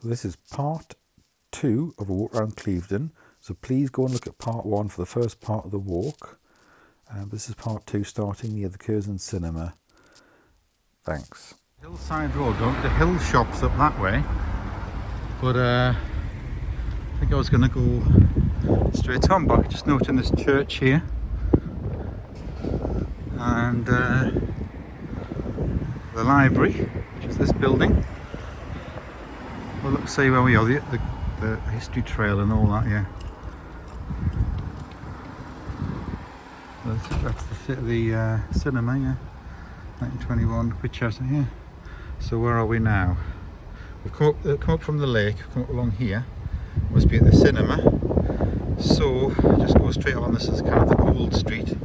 This is part 2 of a walk around Clevedon, so please go and look at part 1 for the first part of the walk. This is part 2 starting near the Curzon Cinema. Thanks. Hillside Road, going to the hill shops up that way, but I think I was going to go straight on, but just noting this church here and the library, which is this building. Well, let's see where we are, the history trail and all that, yeah. That's the cinema, yeah. 1921, pictures here. So where are we now? We've come up from the lake, we've come up along here. Must be at the cinema. So just go straight on. This is kind of the old street.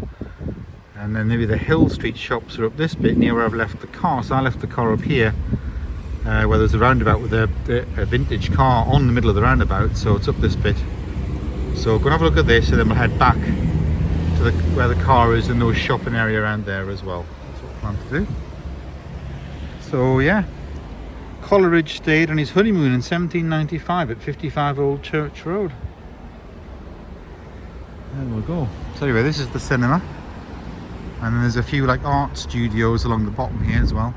And then maybe the Hill Street shops are up this bit near where I've left the car. So I left the car up here. Where there's a roundabout with a vintage car on the middle of the roundabout, so it's up this bit. So go and have a look at this, and then we'll head back to where the car is, and those shopping area around there as well. That's what I plan to do. So yeah, Coleridge stayed on his honeymoon in 1795 at 55 Old Church Road. There we go. So anyway, this is the cinema, and then there's a few like art studios along the bottom here as well.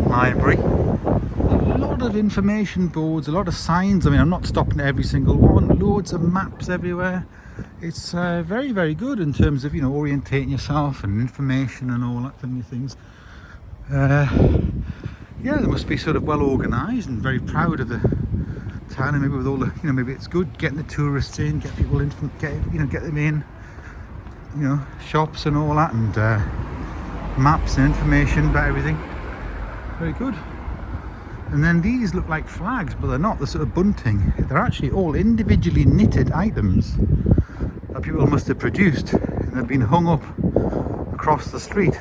Library, a lot of information boards, a lot of signs. I mean, I'm not stopping at every single one. Loads of maps everywhere. It's very, very good in terms of, you know, orientating yourself and information and all that kind of things. Yeah, they must be sort of well organised and very proud of the town, and maybe with all the, you know, maybe it's good getting the tourists in, get people in, get them in, you know, shops and all that, and maps and information about everything. Very good. And then these look like flags, but they're not. They're sort of bunting. They're actually all individually knitted items that people must have produced, and they've been hung up across the street.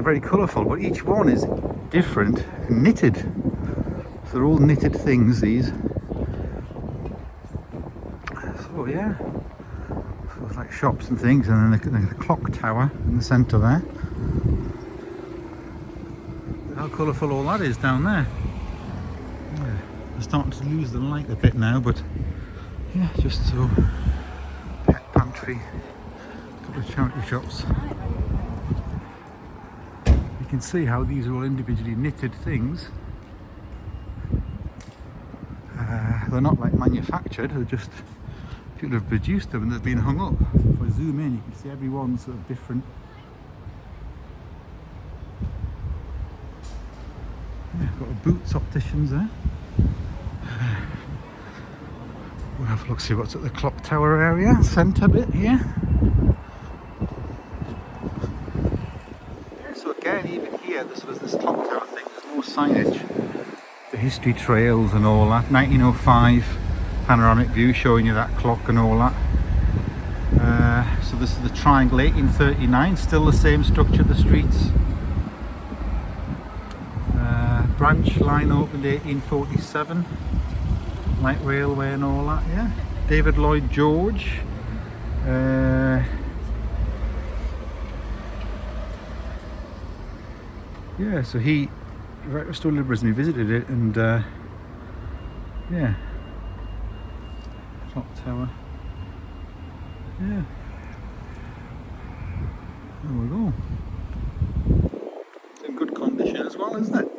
Very colourful, but each one is different and knitted. So they're all knitted things, these. So yeah, so it's like shops and things, and then the clock tower in the centre there. How colourful all that is down there. Yeah, I'm starting to lose the light a bit now, but yeah, just so. Pet pantry, a couple of charity shops. You can see how these are all individually knitted things. They're not like manufactured, they're just people have produced them and they've been hung up. So if I zoom in, you can see everyone's sort of different. Yeah, got a Boots opticians there. We'll have a look, see what's at the clock tower area, centre bit here. Yeah, so again, even here, this clock tower thing, there's more signage. The history trails and all that. 1905 panoramic view showing you that clock and all that. So this is the triangle, 1839, still the same structure, the streets. Branch line opened 1847, light railway and all that, yeah. David Lloyd George. Yeah, so he restored liberalism, he visited it, and yeah. Clock tower. Yeah. There we go. It's in good condition as well, isn't it?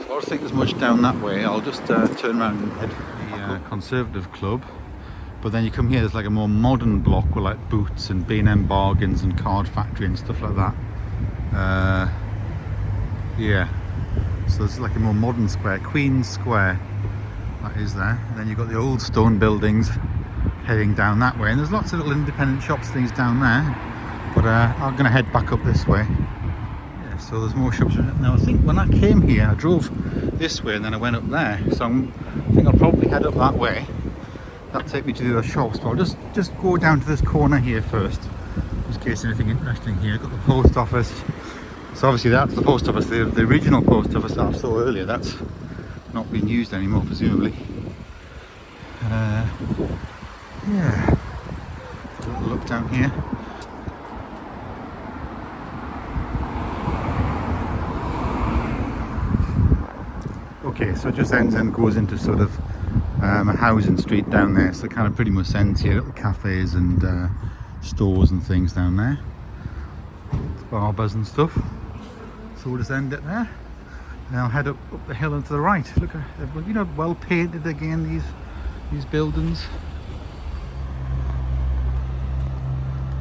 I don't think there's much down that way. I'll just turn around and head for the Conservative Club. But then you come here, there's like a more modern block with like Boots and B&M Bargains and Card Factory and stuff like that. Yeah, so there's like a more modern square, Queen's Square, that is there. And then you've got the old stone buildings heading down that way. And there's lots of little independent shops, things down there. But I'm going to head back up this way. So there's more shops. Now I think when I came here I drove this way and then I went up there, so I think I'll probably head up that way. That'll take me to the other shops, but I'll just go down to this corner here first, just in case anything interesting here. Got the post office, so obviously that's the post office, the original post office that I saw earlier. That's not being used anymore presumably. Yeah, a little look down here. Okay, so it just ends and goes into sort of a housing street down there, so it kind of pretty much ends here, little cafes and stores and things down there, barbers and stuff. So we'll just end it there, and I'll head up the hill and to the right. Look at, you know, well painted again, these buildings.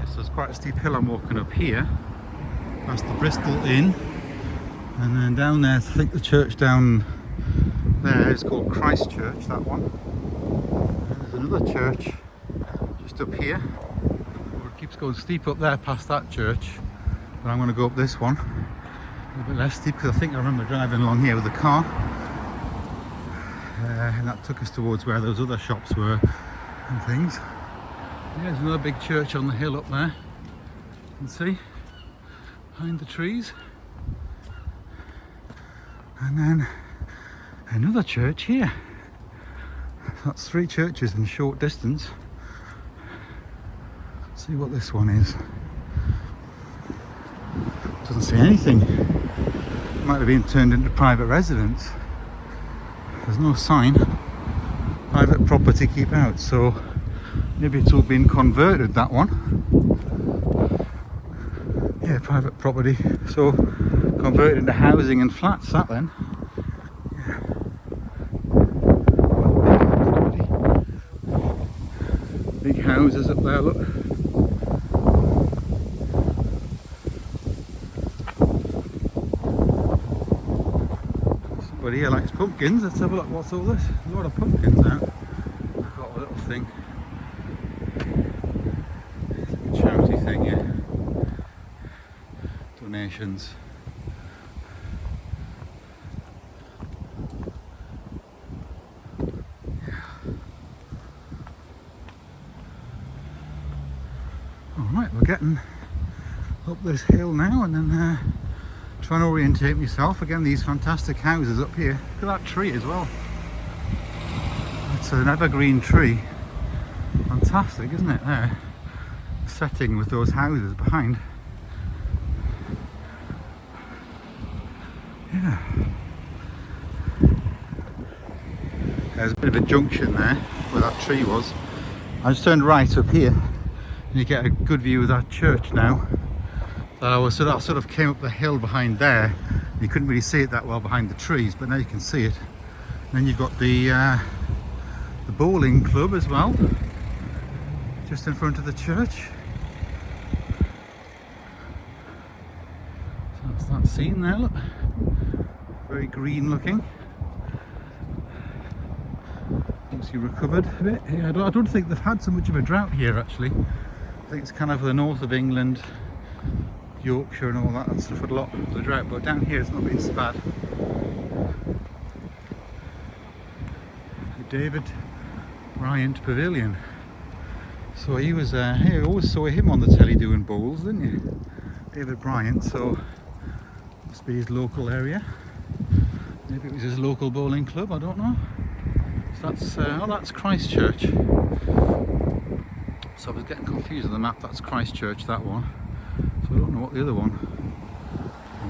So there's quite a steep hill I'm walking up here, past the Bristol Inn, and then down there, I think the church down there is called Christ Church, that one. And there's another church just up here. It keeps going steep up there past that church, but I'm going to go up this one a little bit less steep, because I think I remember driving along here with the car, and that took us towards where those other shops were and things. Yeah, there's another big church on the hill up there, you can see behind the trees, and then another church here. That's 3 churches in short distance. Let's see what this one is. Doesn't say anything. Might have been turned into private residence. There's no sign. Private property, keep out. So maybe it's all been converted, that one. Yeah, private property. So converted into housing and flats, that then. Big houses up there, look. Somebody here likes pumpkins. Let's have a look. What's all this? A lot of pumpkins out. I've got a little thing. It's like a charity thing, yeah. Donations. Alright, we're getting up this hill now, and then trying to orientate myself. Again, these fantastic houses up here. Look at that tree as well. It's an evergreen tree. Fantastic, isn't it? There, setting with those houses behind. Yeah. There's a bit of a junction there where that tree was. I just turned right up here, and you get a good view of that church now. I sort of came up the hill behind there. You couldn't really see it that well behind the trees, but now you can see it. And then you've got the bowling club as well, just in front of the church. So that's that scene there, look. Very green looking. Obviously recovered a bit. Yeah, I don't think they've had so much of a drought here actually. I think it's kind of the north of England, Yorkshire and all that, that's suffered a lot of the drought, but down here it's not been so bad. The David Bryant Pavilion. So he was, you always saw him on the telly doing bowls, didn't you? David Bryant, so must be his local area. Maybe it was his local bowling club, I don't know. So that's, that's Christ Church. So I was getting confused with the map. That's Christ Church, that one. So I don't know what the other one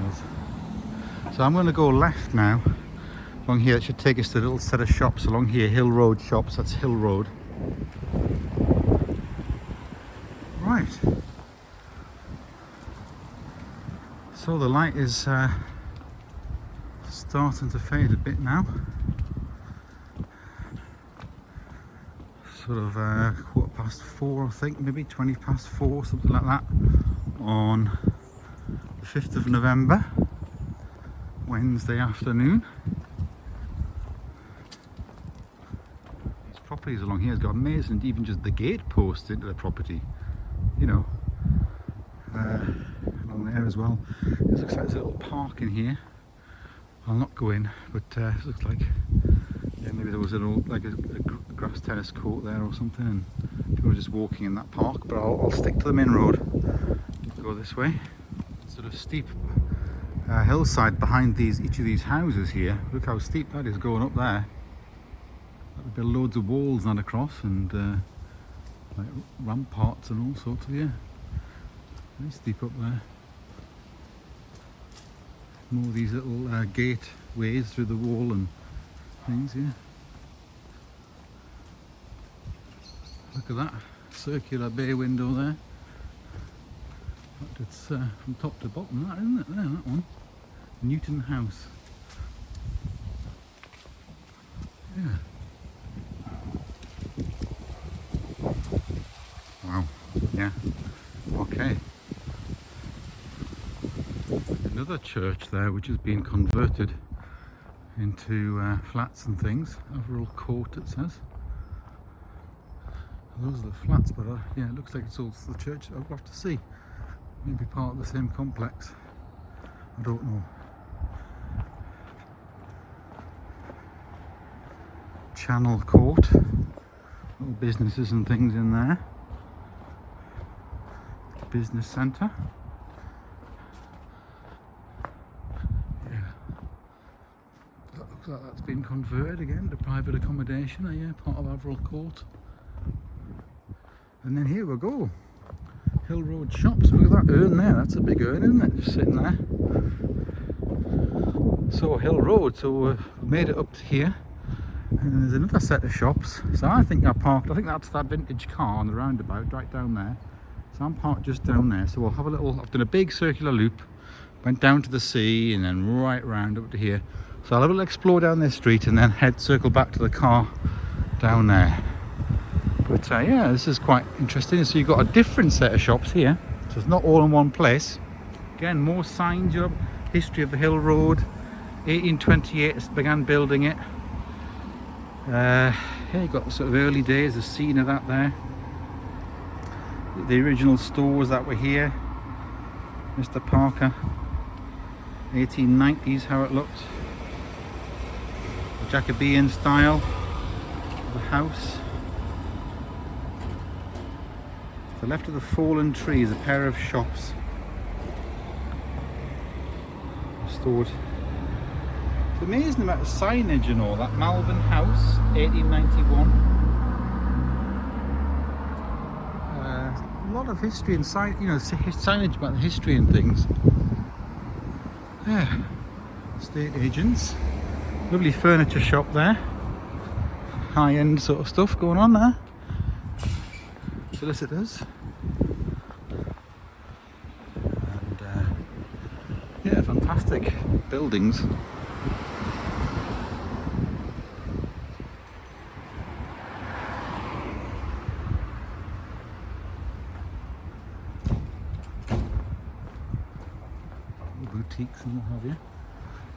was. So I'm going to go left now. Along here, it should take us to a little set of shops along here. Hill Road shops, that's Hill Road. Right. So the light is starting to fade a bit now. Sort of 4:15, I think, maybe 4:20, something like that, on the 5th of November, Wednesday afternoon. These properties along here has got amazing, even just the gate posts into the property, you know, along there as well. It looks like there's a little park in here. I'll not go in, but it looks like, yeah, maybe there was a grass tennis court there or something, and people were just walking in that park. But I'll stick to the main road. Go this way. Sort of steep hillside behind each of these houses here. Look how steep that is going up there. That'll build loads of walls and across, and like ramparts and all sorts of, yeah. Very steep up there. More of these little gateways through the wall and things here. Look at that circular bay window there. It's from top to bottom, that isn't it? There, that one. Newton House. Yeah. Wow. Yeah. Okay. Another church there which has been converted into flats and things. Overall court, it says. Those are the flats, but yeah, it looks like it's all the church. I'll have to see. Maybe part of the same complex. I don't know. Channel Court. Little businesses and things in there. Business centre. Yeah. That looks like that's been converted again to private accommodation. Yeah, part of Averil Court. And then here we go. Hill Road Shops. Look at that urn there. That's a big urn, isn't it? Just sitting there. So Hill Road. So we've made it up to here. And there's another set of shops. So I think that's that vintage car on the roundabout right down there. So I'm parked just down there. So we'll have a little, I've done a big circular loop. Went down to the sea and then right round up to here. So I'll have a little explore down this street and then circle back to the car down there. But yeah, this is quite interesting. So you've got a different set of shops here. So it's not all in one place. Again, more sign job. History of the Hill Road. 1828 began building it. Yeah, you've got the sort of early days, the scene of that there. The original stores that were here. Mr. Parker. 1890s, how it looked. The Jacobean style of the house. To the left of the fallen trees, a pair of shops. Restored. It's amazing about the signage and all that. Malvern House, 1891. A lot of history and signage about the history and things. Yeah, estate agents. Lovely furniture shop there. High-end sort of stuff going on there. Solicitors. And yeah, fantastic buildings. Boutiques and what have you.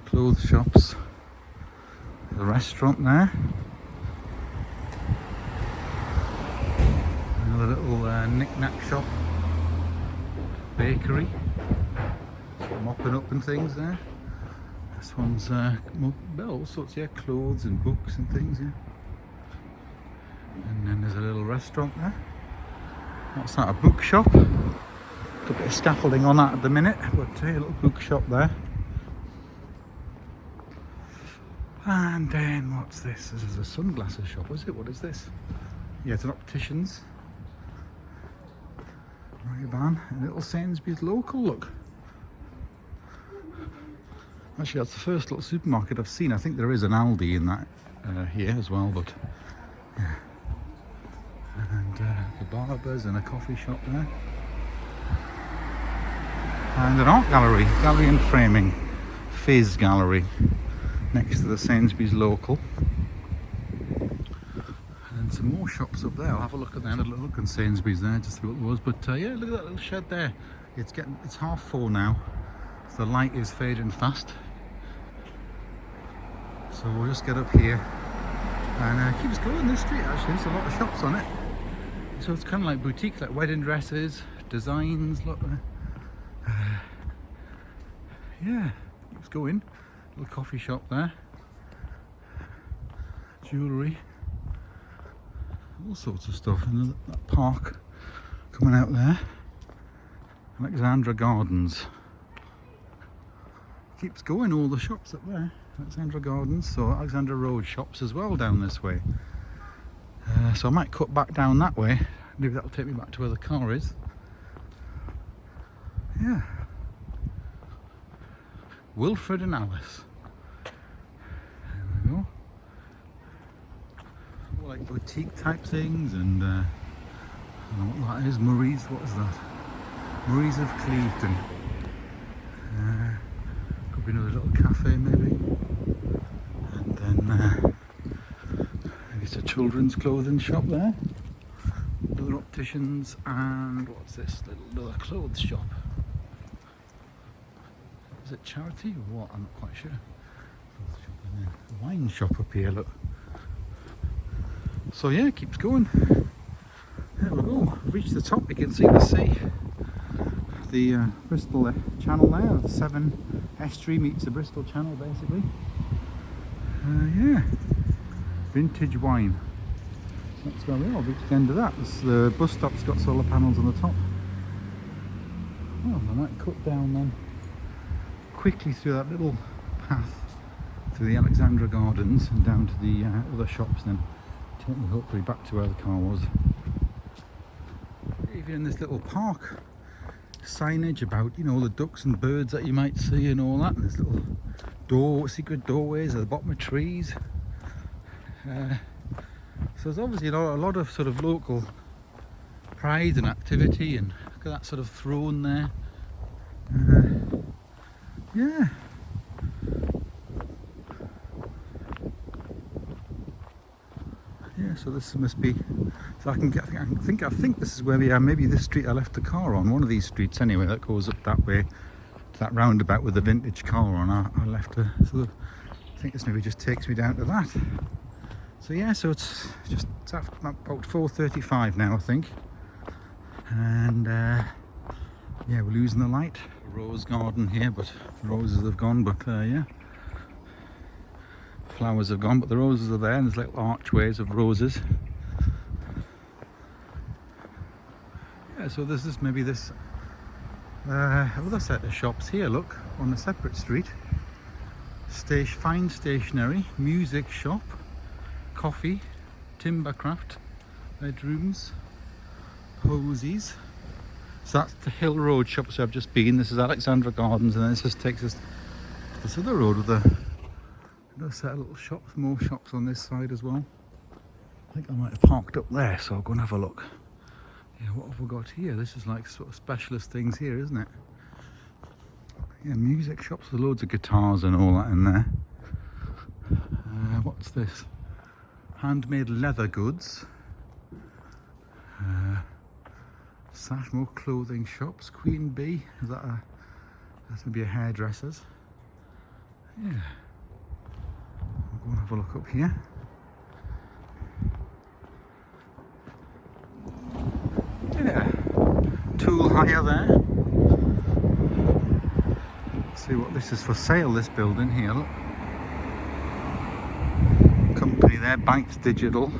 Clothes shops. There's a restaurant there. Another little knick-knack shop. Bakery. Mopping up and things there. This one's all sorts, yeah, clothes and books and things, yeah. And then there's a little restaurant there. What's that, a bookshop? A bit of scaffolding on that at the minute, but a little bookshop there. And then what's this? This is a sunglasses shop, is it? What is this? Yeah, it's an optician's. Ray-Ban, a little Sainsbury's local, look. Actually, that's the first little supermarket I've seen. I think there is an Aldi in that here as well, but yeah. And the barbers and a coffee shop there. And an art gallery, gallery and framing, Fizz Gallery, next to the Sainsbury's local. And some more shops up there. I'll have a look at them. A little look at Sainsbury's there, just see what it was. But yeah, look at that little shed there. It's 4:30 now, so the light is fading fast. So we'll just get up here and keep us going this street. Actually, there's a lot of shops on it. So it's kind of like boutique, like wedding dresses, designs. Look there. Yeah, let's go in. Little coffee shop there. Jewellery. All sorts of stuff. And that park coming out there. Alexandra Gardens. Keeps going, all the shops up there. Alexandra Gardens, so Alexandra Road shops as well down this way. So I might cut back down that way. Maybe that'll take me back to where the car is. Yeah. Wilfred and Alice. There we go. boutique type things, and I don't know what that is. Murray's, what is that? Murray's of Clevedon. Could be another little cafe maybe. And then maybe it's a children's clothing shop there. Other opticians, and what's this? Little clothes shop. Is it charity or what? I'm not quite sure. A wine shop up here, look. So yeah, it keeps going. There we go. Reached the top. You can see the sea. The Bristol Channel there. The Severn estuary meets the Bristol Channel basically. Yeah. Vintage wine. That's where we are. Reached the end of that. The bus stop's got solar panels on the top. Well, I might cut down then quickly through that little path to the Alexandra Gardens and down to the other shops, then take me hopefully back to where the car was. Even in this little park, signage about, you know, all the ducks and birds that you might see and all that, and there's little secret doorways at the bottom of trees. So there's obviously a lot of sort of local pride and activity, and look at that sort of throne there. Yeah. Yeah, so this must be. So I think this is where we are. Maybe this street I left the car on. One of these streets anyway that goes up that way, to that roundabout with the vintage car on. I left a sort of. I think this maybe just takes me down to that. So yeah, so it's after about 4:35 now, I think. And yeah, we're losing the light. Rose garden here, but the roses have gone. But yeah. Flowers have gone, but the roses are there, and there's little archways of roses. Yeah, so this is maybe this other set of shops here, look, on a separate street. Fine stationery, music shop, coffee, timbercraft, bedrooms, posies. So that's the Hill Road shops I've just been. This is Alexandra Gardens, and then this just takes us to this other road with another set of little shops, more shops on this side as well. I think I might have parked up there, so I'll go and have a look. Yeah, what have we got here? This is like sort of specialist things here, isn't it? Yeah, music shops with loads of guitars and all that in there. What's this? Handmade leather goods. Sashmore clothing shops. Queen Bee. Is that that's maybe a hairdresser's? Yeah. I'll go and have a look up here. Yeah. Tool hire there. Let's see what this is for sale, this building here, look. Company there, Banks Digital.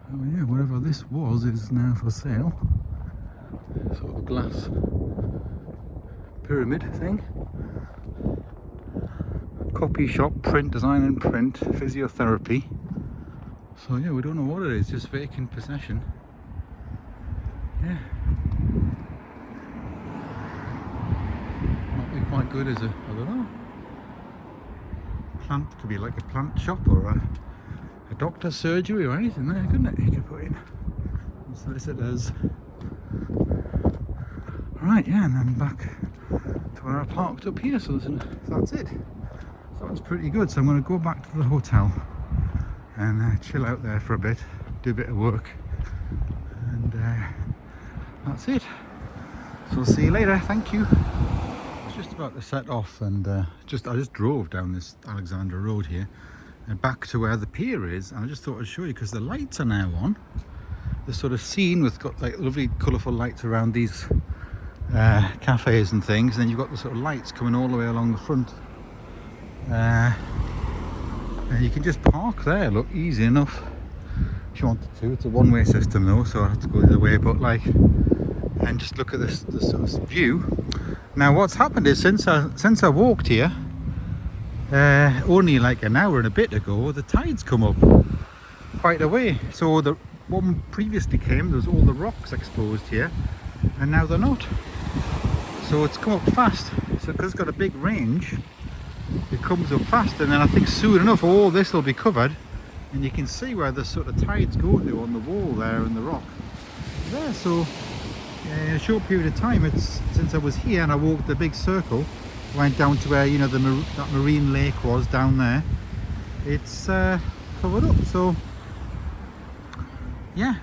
Oh yeah, whatever this was is now for sale. Sort of glass pyramid thing. Copy shop, print, design and print, physiotherapy. So yeah, we don't know what it is, just vacant possession. Yeah. Might be quite good as a, I don't know. Plant, could be like a plant shop or a doctor's surgery or anything there, couldn't it? You could put in solicitors. Right, yeah, and then back to where I parked up here, so that's it. So that was pretty good. So I'm going to go back to the hotel and chill out there for a bit, do a bit of work, and that's it. So I'll see you later. Thank you. I was just about to set off, and I just drove down this Alexandra Road here and back to where the pier is, and I just thought I'd show you because the lights are now on. The sort of scene with got like lovely colourful lights around these cafes and things, and then you've got the sort of lights coming all the way along the front. And you can just park there, look, easy enough if you wanted to. It's a one-way system though, so I have to go the other way, but like, and just look at this sort of view. Now what's happened is since I walked here only like an hour and a bit ago, the tide's come up quite a way. So the one previously came, there was all the rocks exposed here, and now they're not. So it's come up fast. So because it's got a big range, it comes up fast, and then I think soon enough all this will be covered, and you can see where the sort of tides go to on the wall there and the rock there. So in a short period of time, it's since I was here and I walked the big circle, went down to where, you know, that marine lake was down there, it's covered up. So yeah,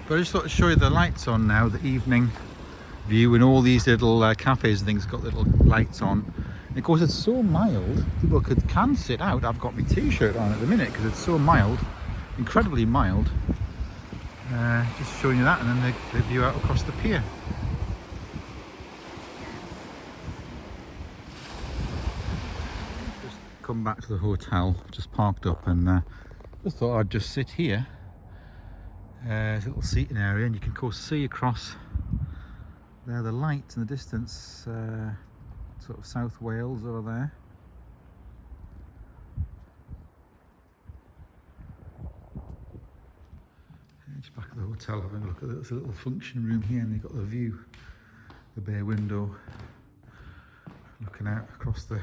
but I just thought to show you the lights on now, the evening view, and all these little cafes and things got little lights on. And of course it's so mild, people can sit out. I've got my t-shirt on at the minute because it's so mild, incredibly mild. Just showing you that, and then the view out across the pier. Just come back to the hotel, just parked up, and just thought I'd just sit here. There's a little seating area, and you can of course see across there the lights in the distance, sort of South Wales over there. Just back at the hotel, having a look at it. There's a little function room here, and they've got the view, the bay window, looking out across the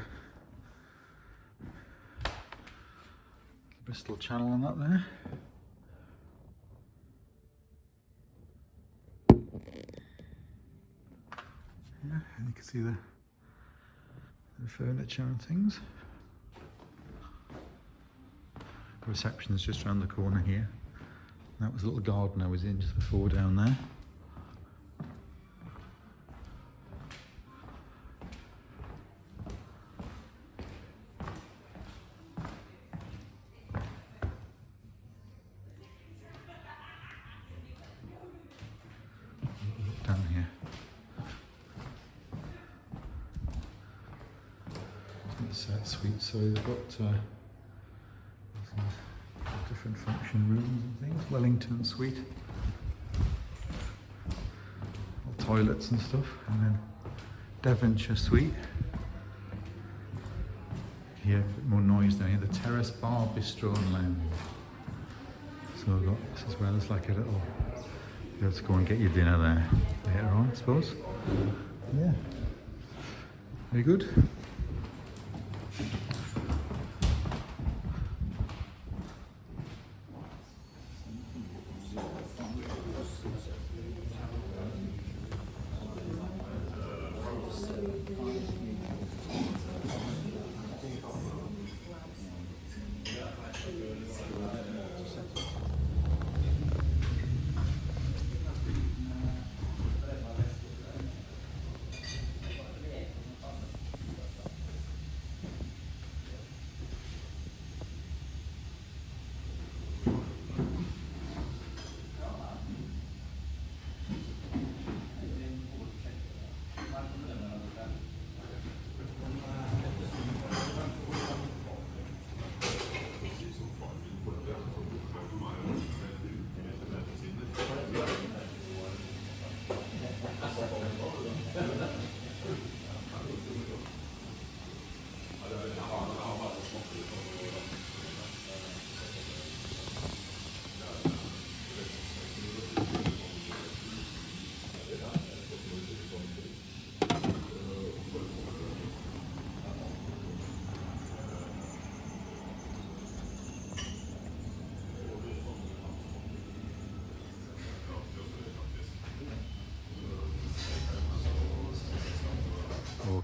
Bristol Channel and that there. Yeah, and you can see the furniture and things. The reception is just around the corner here. That was a little garden I was in just before down there. Look down here. It's suite, so they've got some different function rooms and things. Wellington suite, all toilets and stuff, and then Devonshire suite. Here, a bit more noise down here. The terrace bar, bistro and lounge. So we've got this as well as like a little. Let's go and get your dinner there later on, I suppose. Yeah, very good.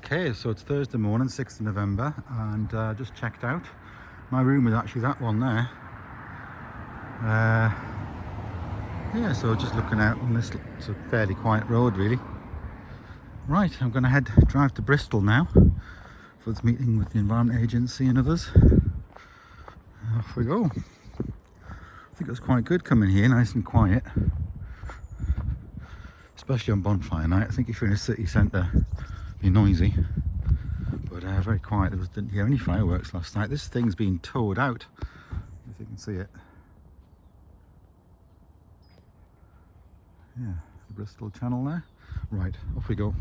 Okay, so it's Thursday morning, 6th of November, and just checked out. My room is actually that one there. Yeah, so just looking out on this, it's a fairly quiet road really. Right, I'm going to drive to Bristol now for this meeting with the Environment Agency and others. Off we go. I think it was quite good coming here, nice and quiet. Especially on bonfire night. I think if you're in a city centre, be noisy, but very quiet. Didn't hear any fireworks last night. This thing's been towed out, if you can see it. Yeah, the Bristol Channel there. Right, off we go.